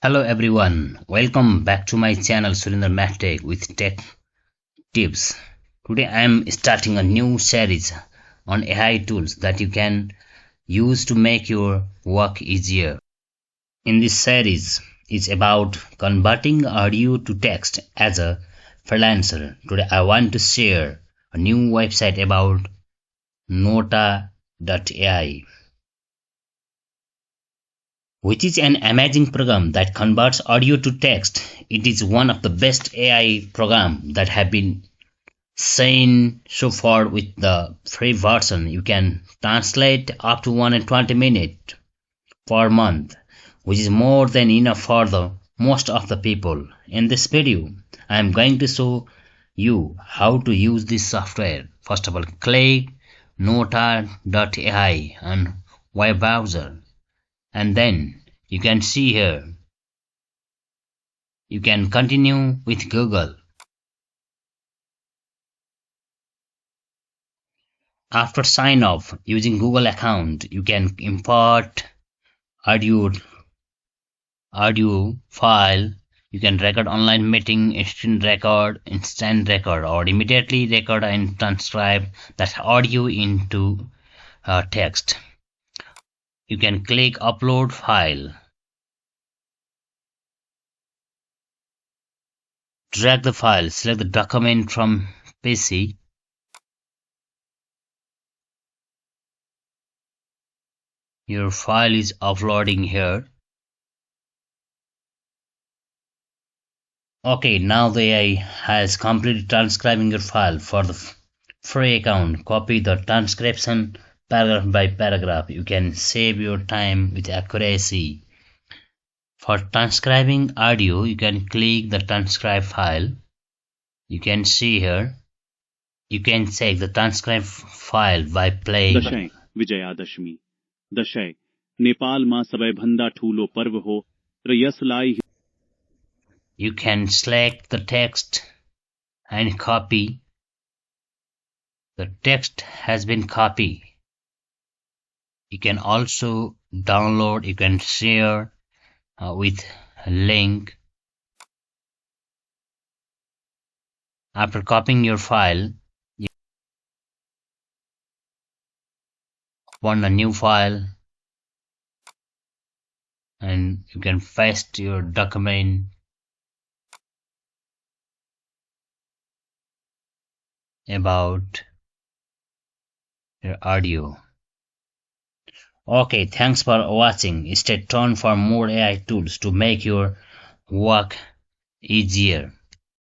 Hello everyone, welcome back to my channel Surinder Mahtech with tech tips. Today I am starting a new series on AI tools that you can use to make your work easier. In this series, it's about converting audio to text as a freelancer. Today I want to share a new website about notta.ai, which is an amazing program that converts audio to text. It is one of the best AI programs that have been seen so far. With the free version, you can translate up to 120 minutes per month, which is more than enough for the most of the people. In this video, I am going to show you how to use this software. First of all, click notta.ai on web browser, and then you can see here you can continue with Google. After sign off using Google account, you can import audio file. You can record online meeting, instant record, or immediately record and transcribe that audio into text. You can click upload file. Drag the file, select the document from PC. Your file is uploading here. Okay, now the AI has completed transcribing your file. For the free account, copy the transcription paragraph by paragraph. You can save your time with accuracy. For transcribing audio, you can click the transcribe file. You can see here. You can check the transcribe file by playing. Dashain Vijayadashami Dashain नेपालमा सबैभन्दा ठूलो पर्व हो र यसलाई You can select the text and copy. The text has been copied. You can also download, you can share with a link. After copying your file, you open a new file and you can paste your document about your audio. Okay, thanks for watching. Stay tuned for more AI tools to make your work easier.